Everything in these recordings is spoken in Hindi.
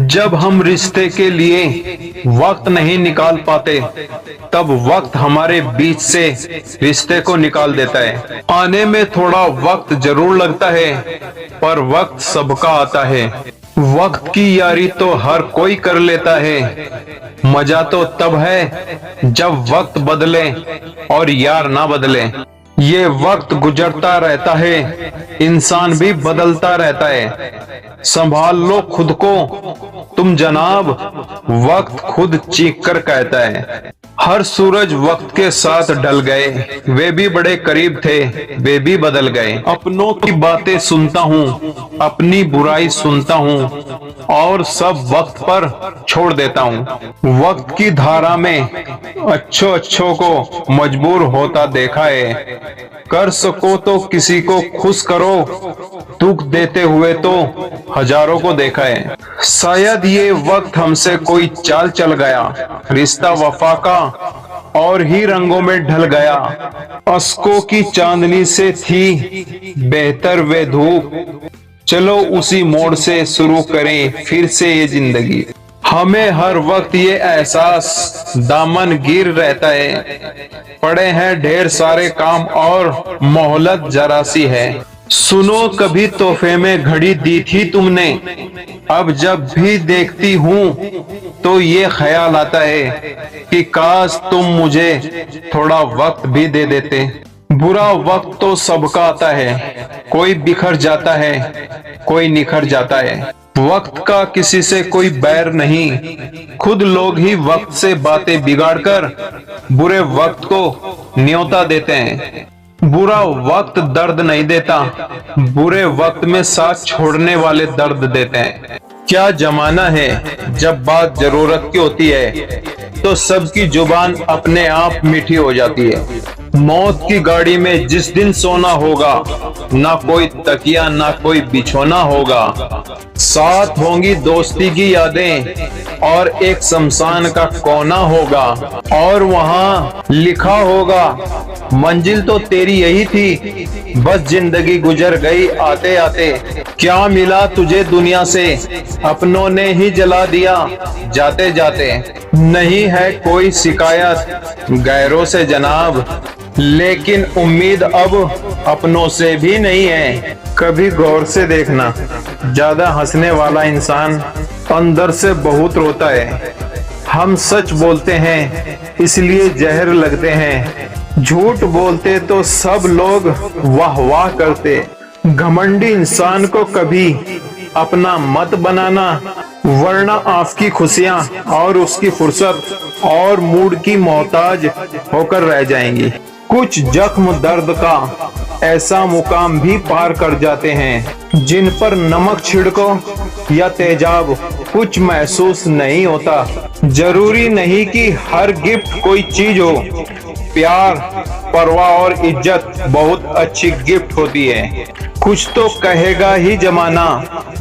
जब हम रिश्ते के लिए वक्त नहीं निकाल पाते, तब वक्त हमारे बीच से रिश्ते को निकाल देता है। आने में थोड़ा वक्त जरूर लगता है, पर वक्त सबका आता है। वक्त की यारी तो हर कोई कर लेता है। मजा तो तब है जब वक्त बदले और यार ना बदले। ये वक्त गुजरता रहता है, इंसान भी बदलता रहता है। संभाल लो खुद को तुम जनाब, वक्त खुद चीख कर कहता है। हर सूरज वक्त के साथ ढल गए, वे भी बड़े करीब थे, वे भी बदल गए। अपनों की बातें सुनता हूँ, अपनी बुराई सुनता हूँ और सब वक्त पर छोड़ देता हूँ। वक्त की धारा में अच्छों को मजबूर होता देखा है। कर सको तो किसी को खुश करो, दुख देते हुए तो हजारों को देखा है। शायद ये वक्त हमसे कोई चाल चल गया, रिश्ता वफा का और ही रंगों में ढल गया। अश्कों की चांदनी से थी बेहतर वे धूप, चलो उसी मोड़ से शुरू करें फिर से ये जिंदगी। हमें हर वक्त ये एहसास दामन गिर रहता है, पड़े हैं ढेर सारे काम और मोहलत जरा सी है। सुनो कभी तोहफे में घड़ी दी थी तुमने, अब जब भी देखती हूँ तो ये ख्याल आता है कि काश तुम मुझे थोड़ा वक्त भी दे देते। बुरा वक्त तो सबका आता है, कोई बिखर जाता है, कोई निखर जाता है। वक्त का किसी से कोई बैर नहीं, खुद लोग ही वक्त से बातें बिगाड़कर बुरे वक्त को न्योता देते हैं। बुरा वक्त दर्द नहीं देता, बुरे वक्त में साथ छोड़ने वाले दर्द देते हैं। क्या जमाना है, जब बात जरूरत की होती है तो सबकी जुबान अपने आप मीठी हो जाती है। मौत की गाड़ी में जिस दिन सोना होगा, ना कोई तकिया ना कोई बिछोना होगा। साथ होंगी दोस्ती की यादें और एक शमशान का कोना होगा, और वहाँ लिखा होगा मंजिल तो तेरी यही थी, बस जिंदगी गुजर गई आते आते। क्या मिला तुझे दुनिया से, अपनों ने ही जला दिया जाते जाते। नहीं है कोई शिकायत गैरों से जनाब, लेकिन उम्मीद अब अपनों से भी नहीं है। कभी गौर से देखना, ज्यादा हंसने वाला इंसान अंदर से बहुत रोता है। हम सच बोलते हैं इसलिए जहर लगते हैं, झूठ बोलते तो सब लोग वाह वाह करते। घमंडी इंसान को कभी अपना मत बनाना, वरना आपकी खुशियां और उसकी फुर्सत और मूड की मोहताज होकर रह जाएंगी। कुछ जख्म दर्द का ऐसा मुकाम भी पार कर जाते हैं जिन पर नमक छिड़को या तेजाब कुछ महसूस नहीं होता। जरूरी नहीं कि हर गिफ्ट कोई चीज हो, प्यार, परवाह और इज्जत बहुत अच्छी गिफ्ट होती है। कुछ तो कहेगा ही जमाना,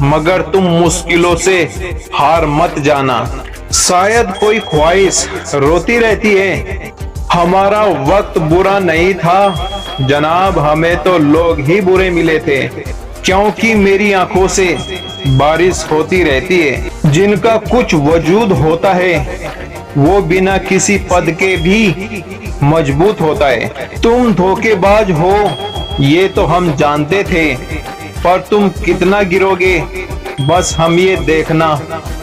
मगर तुम मुश्किलों से हार मत जाना। शायद कोई ख्वाहिश रोती रहती है, हमारा वक्त बुरा नहीं था जनाब, हमें तो लोग ही बुरे मिले थे। क्योंकि मेरी आंखों से बारिश होती रहती है। जिनका कुछ वजूद होता है वो बिना किसी पद के भी मजबूत होता है। तुम धोखेबाज हो ये तो हम जानते थे, पर तुम कितना गिरोगे बस हम ये देखना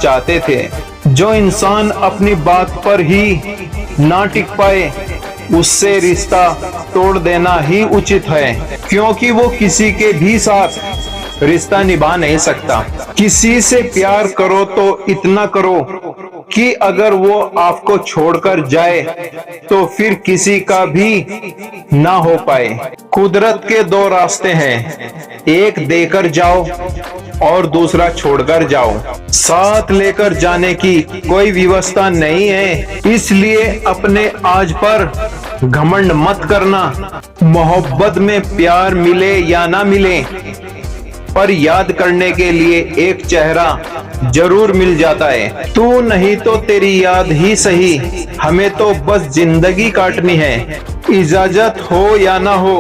चाहते थे। जो इंसान अपनी बात पर ही ना टिक पाए, उससे रिश्ता तोड़ देना ही उचित है, क्योंकि वो किसी के भी साथ रिश्ता निभा नहीं सकता। किसी से प्यार करो तो इतना करो कि अगर वो आपको छोड़कर जाए तो फिर किसी का भी ना हो पाए। कुदरत के दो रास्ते हैं, एक देकर जाओ और दूसरा छोड़कर जाओ। साथ लेकर जाने की कोई व्यवस्था नहीं है, इसलिए अपने आज पर घमंड मत करना। मोहब्बत में प्यार मिले या ना मिले, पर याद करने के लिए एक चेहरा जरूर मिल जाता है। तू नहीं तो तेरी याद ही सही, हमें तो बस जिंदगी काटनी है। इजाजत हो या ना हो,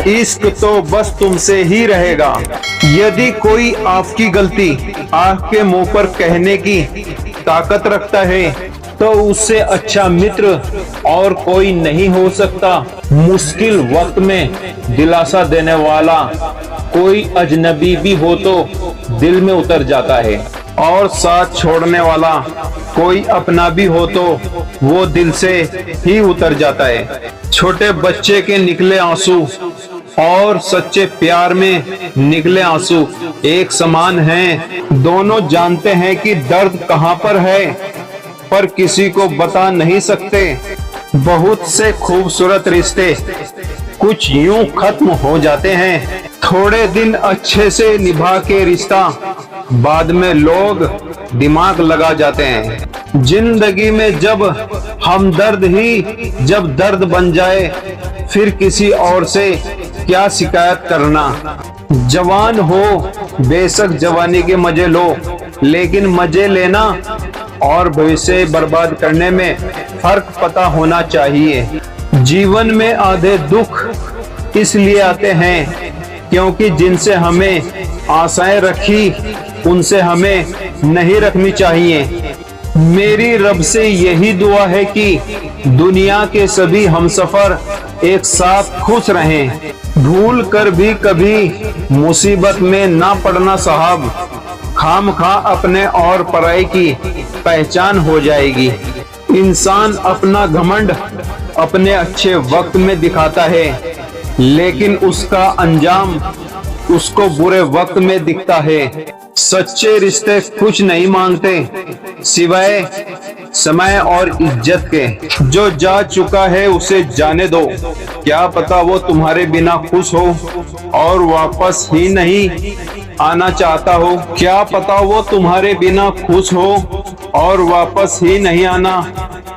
इश्क तो बस तुमसे ही रहेगा। यदि कोई आपकी गलती आपके मुंह पर कहने की ताकत रखता है तो उससे अच्छा मित्र और कोई नहीं हो सकता। मुश्किल वक्त में दिलासा देने वाला कोई अजनबी भी हो तो दिल में उतर जाता है, और साथ छोड़ने वाला कोई अपना भी हो तो वो दिल से ही उतर जाता है। छोटे बच्चे के निकले आंसू और सच्चे प्यार में निकले आंसू एक समान हैं। दोनों जानते हैं कि दर्द कहाँ पर है, पर किसी को बता नहीं सकते। बहुत से खूबसूरत रिश्ते कुछ यूं खत्म हो जाते हैं। थोड़े दिन अच्छे से निभा के रिश्ता बाद में लोग दिमाग लगा जाते हैं। जिंदगी में जब हमदर्द ही जब दर्द बन जाए, फिर किसी और से क्या शिकायत करना। जवान हो बेशक जवानी के मजे लो, लेकिन मजे लेना और भविष्य बर्बाद करने में फर्क पता होना चाहिए। जीवन में आधे दुख इसलिए आते हैं क्योंकि जिनसे हमें आशाएं रखी उनसे हमें नहीं रखनी चाहिए। मेरी रब से यही दुआ है कि दुनिया के सभी हमसफर एक साथ खुश रहें। भूल कर भी कभी मुसीबत में ना पड़ना साहब, खामखा अपने और पराई की पहचान हो जाएगी। इंसान अपना घमंड अपने अच्छे वक्त में दिखाता है, लेकिन उसका अंजाम उसको बुरे वक्त में दिखता है। सच्चे रिश्ते कुछ नहीं मांगते सिवाय समय और इज्जत के। जो जा चुका है उसे जाने दो, क्या पता वो तुम्हारे बिना खुश हो और वापस ही नहीं आना चाहता हो। क्या पता वो तुम्हारे बिना खुश हो और वापस ही नहीं आना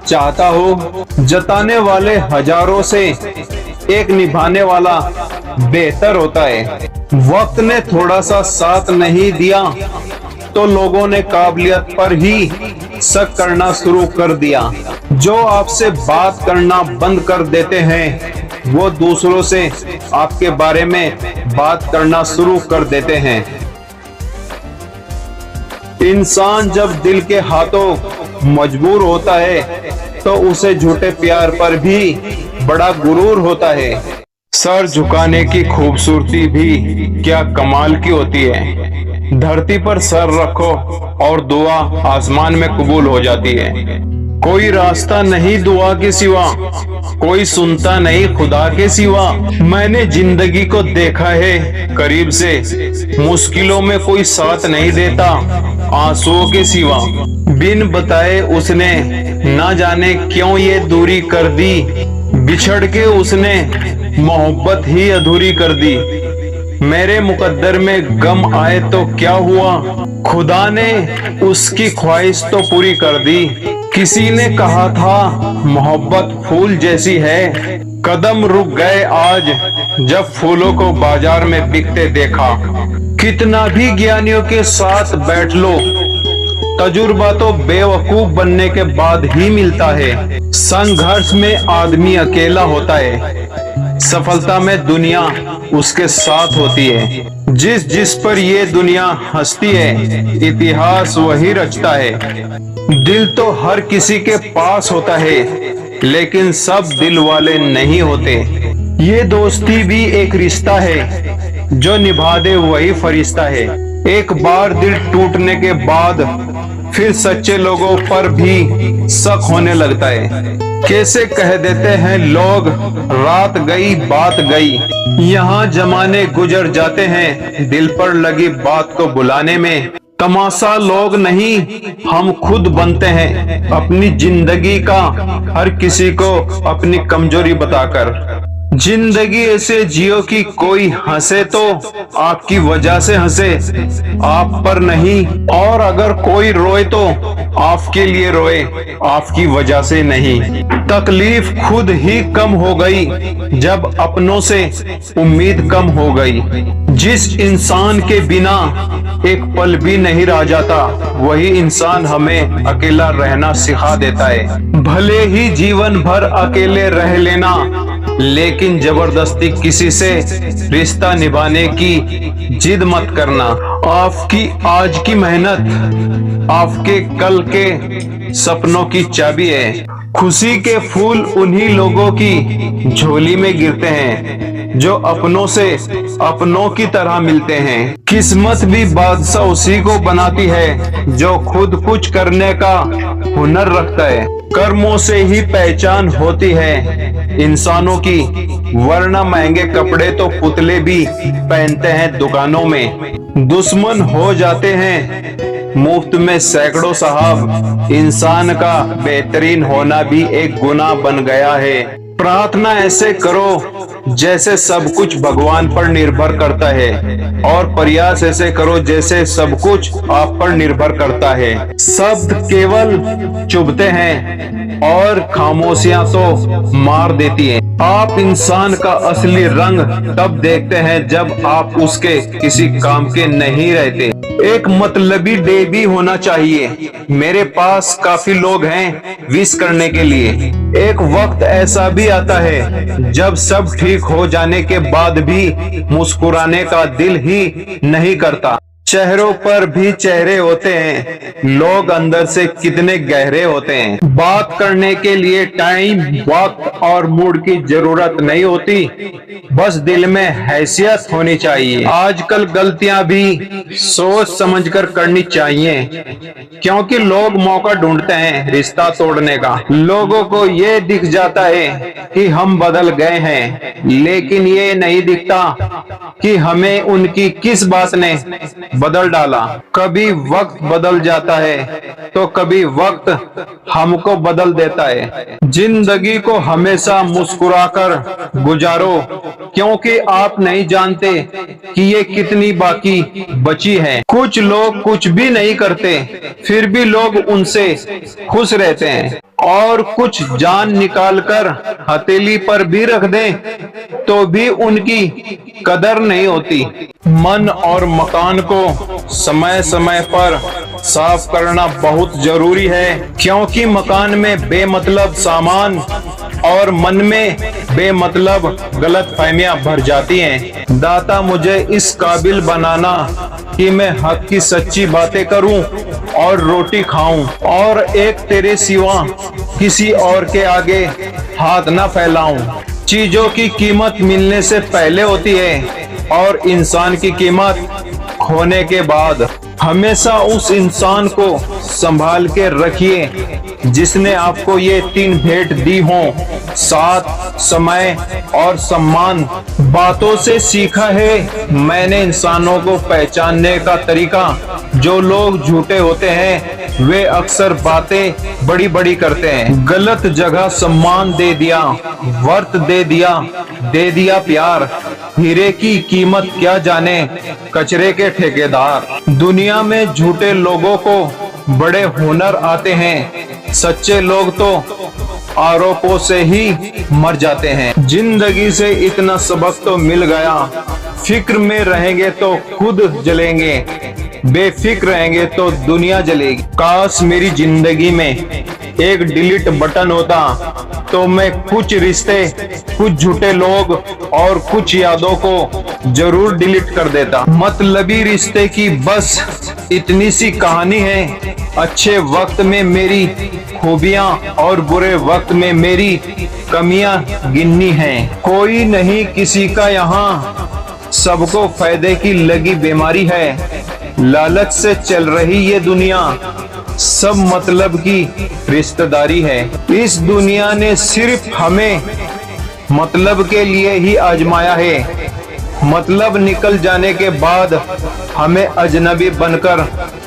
चाहता हो। जताने वाले हजारों से एक निभाने वाला बेहतर होता है। वक्त ने थोड़ा सा साथ नहीं दिया तो लोगों ने काबिलियत पर ही शक करना शुरू कर दिया। जो आपसे बात करना बंद कर देते हैं वो दूसरों से आपके बारे में बात करना शुरू कर देते हैं। इंसान जब दिल के हाथों मजबूर होता है तो उसे झूठे प्यार पर भी बड़ा गुरूर होता है। सर झुकाने की खूबसूरती भी क्या कमाल की होती है। धरती पर सर रखो और दुआ आसमान में कबूल हो जाती है। कोई रास्ता नहीं दुआ के सिवा, कोई सुनता नहीं खुदा के सिवा। मैंने जिंदगी को देखा है करीब से, मुश्किलों में कोई साथ नहीं देता आंसुओं के सिवा। बिन बताए उसने ना जाने क्यों ये दूरी कर दी, बिछड़ के उसने मोहब्बत ही अधूरी कर दी। मेरे मुकद्दर में गम आए तो क्या हुआ, खुदा ने उसकी ख्वाहिश तो पूरी कर दी। किसी ने कहा था मोहब्बत फूल जैसी है, कदम रुक गए आज जब फूलों को बाजार में बिकते देखा। कितना भी ज्ञानियों के साथ बैठ लो, तजुर्बा तो बेवकूफ बनने के बाद ही मिलता है। संघर्ष में आदमी अकेला होता है, सफलता में दुनिया उसके साथ होती है। जिस जिस पर ये दुनिया हंसती है इतिहास वही रचता है। दिल तो हर किसी के पास होता है, लेकिन सब दिल वाले नहीं होते। ये दोस्ती भी एक रिश्ता है, जो निभा दे वही फरिश्ता है। एक बार दिल टूटने के बाद फिर सच्चे लोगों पर भी शक होने लगता है। कैसे कह देते हैं लोग रात गई बात गई। यहाँ जमाने गुजर जाते हैं दिल पर लगी बात को बुलाने में। तमाशा लोग नहीं हम खुद बनते हैं अपनी जिंदगी का, हर किसी को अपनी कमजोरी बताकर। जिंदगी ऐसे जियो कि कोई हंसे तो आपकी वजह से हंसे, आप पर नहीं। और अगर कोई रोए तो आपके लिए रोए, आपकी वजह से नहीं। तकलीफ खुद ही कम हो गई जब अपनों से उम्मीद कम हो गई। जिस इंसान के बिना एक पल भी नहीं रह जाता, वही इंसान हमें अकेला रहना सिखा देता है। भले ही जीवन भर अकेले रह लेना, लेकिन जबरदस्ती किसी से रिश्ता निभाने की जिद मत करना। आपकी आज की मेहनत आपके कल के सपनों की चाबी है। खुशी के फूल उन्हीं लोगों की झोली में गिरते हैं जो अपनों से अपनों की तरह मिलते हैं। किस्मत भी बादशाह उसी को बनाती है जो खुद कुछ करने का हुनर रखता है। कर्मों से ही पहचान होती है इंसानों की, वरना महंगे कपड़े तो पुतले भी पहनते हैं दुकानों में। दुश्मन हो जाते हैं मुफ्त में सैकड़ों साहब, इंसान का बेहतरीन होना भी एक गुनाह बन गया है। प्रार्थना ऐसे करो जैसे सब कुछ भगवान पर निर्भर करता है, और प्रयास ऐसे करो जैसे सब कुछ आप पर निर्भर करता है। शब्द केवल चुभते हैं और खामोशियां तो मार देती हैं। आप इंसान का असली रंग तब देखते हैं जब आप उसके किसी काम के नहीं रहते। एक मतलबी डे भी होना चाहिए। मेरे पास काफी लोग हैं विश करने के लिए। एक वक्त ऐसा भी आता है जब सब ठीक हो जाने के बाद भी मुस्कुराने का दिल ही नहीं करता। चेहरों पर भी चेहरे होते हैं, लोग अंदर से कितने गहरे होते हैं। बात करने के लिए टाइम, वक्त और मूड की जरूरत नहीं होती, बस दिल में हैसियत होनी चाहिए। आजकल गलतियां भी सोच समझकर करनी चाहिए, क्योंकि लोग मौका ढूंढते हैं रिश्ता तोड़ने का। लोगों को ये दिख जाता है कि हम बदल गए हैं, लेकिन ये नहीं दिखता कि हमें उनकी किस बात ने बदल डाला। कभी वक्त बदल जाता है तो कभी वक्त हमको बदल देता है। जिंदगी को हमेशा मुस्कुराकर गुजारो, क्योंकि आप नहीं जानते कि ये कितनी बाकी बची है। कुछ लोग कुछ भी नहीं करते, फिर भी लोग उनसे खुश रहते हैं, और कुछ जान निकालकर हथेली पर भी रख दें तो भी उनकी कदर नहीं होती। मन और मकान को समय समय पर साफ करना बहुत जरूरी है, क्योंकि मकान में बेमतलब सामान और मन में बेमतलब गलतफहमियां भर जाती हैं। दाता मुझे इस काबिल बनाना कि मैं हक की सच्ची बातें करूं और रोटी खाऊं, और एक तेरे सिवा किसी और के आगे हाथ न फैलाऊं। चीजों की कीमत मिलने से पहले होती है और इंसान की कीमत खोने के बाद। हमेशा उस इंसान को संभाल के रखिए जिसने आपको ये 3 भेंट दी हो, साथ, समय और सम्मान। बातों से सीखा है मैंने इंसानों को पहचानने का तरीका। जो लोग झूठे होते हैं वे अक्सर बातें बड़ी बड़ी करते हैं। गलत जगह सम्मान दे दिया, वर्त दे दिया प्यार। हीरे की कीमत क्या जाने कचरे के ठेकेदार। दुनिया में झूठे लोगों को बड़े हुनर आते हैं, सच्चे लोग तो आरोपों से ही मर जाते हैं। जिंदगी से इतना सबक तो मिल गया, फिक्र में रहेंगे तो खुद जलेंगे, बेफिक्र रहेंगे तो दुनिया जलेगी। काश मेरी जिंदगी में एक डिलीट बटन होता तो मैं कुछ रिश्ते, कुछ झूठे लोग और कुछ यादों को जरूर डिलीट कर देता। मतलबी रिश्ते की बस इतनी सी कहानी है। अच्छे वक्त में मेरी खूबियां और बुरे वक्त में मेरी कमियां गिननी हैं। कोई नहीं किसी का यहाँ, सबको फायदे की लगी बीमारी है। लालच से चल रही ये दुनिया, सब मतलब की रिश्तेदारी है। इस दुनिया ने सिर्फ हमें मतलब के लिए ही आजमाया है। मतलब निकल जाने के बाद हमें अजनबी बनकर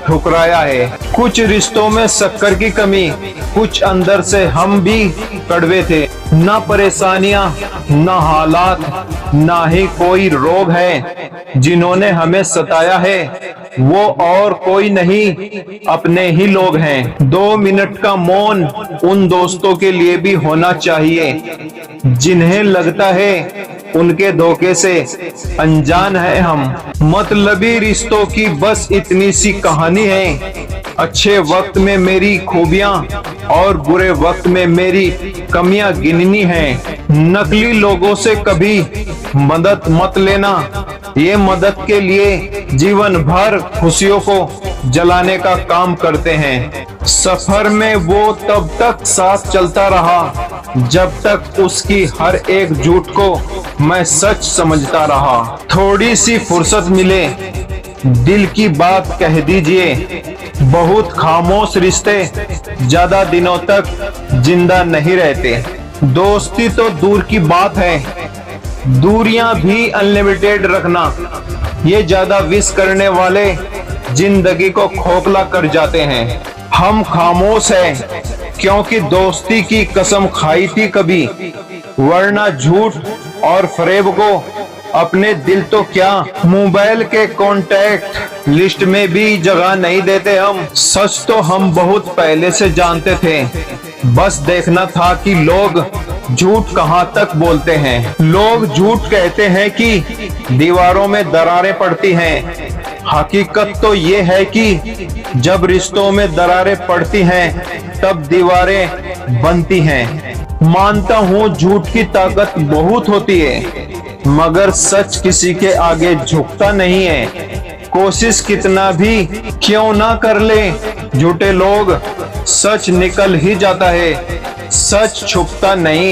ठुकराया है। कुछ रिश्तों में शक्कर की कमी, कुछ अंदर से हम भी कड़वे थे। ना परेशानियां, ना हालात, ना ही कोई रोग है। जिन्होंने हमें सताया है वो और कोई नहीं, अपने ही लोग हैं। 2 मिनट का मौन उन दोस्तों के लिए भी होना चाहिए जिन्हें लगता है उनके धोखे से अनजान है हम। मतलबी रिश्तों की बस इतनी सी कहानी है। अच्छे वक्त में मेरी खूबियां और बुरे वक्त में मेरी कमियां गिननी हैं। नकली लोगों से कभी मदद मत लेना, ये मदद के लिए जीवन भर खुशियों को जलाने का काम करते हैं। सफर में वो तब तक साथ चलता रहा जब तक उसकी हर एक झूठ को मैं सच समझता रहा। थोड़ी सी फुर्सत मिले, दिल की बात कह दीजिए। बहुत खामोश रिश्ते ज्यादा दिनों तक जिंदा नहीं रहते। दोस्ती तो दूर की बात है, दूरियां भी अनलिमिटेड रखना, ये ज्यादा विश करने वाले जिंदगी को खोखला कर जाते हैं। हम खामोश हैं क्योंकि दोस्ती की कसम खाई थी कभी, वरना झूठ और फरेब को अपने दिल तो क्या मोबाइल के कांटेक्ट लिस्ट में भी जगह नहीं देते हम। सच तो हम बहुत पहले से जानते थे, बस देखना था कि लोग झूठ कहां तक बोलते हैं। लोग झूठ कहते हैं कि दीवारों में दरारें पड़ती हैं, हकीकत तो ये है कि जब रिश्तों में दरारें पड़ती हैं तब दीवारें बनती हैं। मानता हूँ झूठ की ताकत बहुत होती है, मगर सच किसी के आगे झुकता नहीं है। कोशिश कितना भी क्यों ना कर ले, झूठे लोग सच निकल ही जाता है, सच छुपता नहीं है।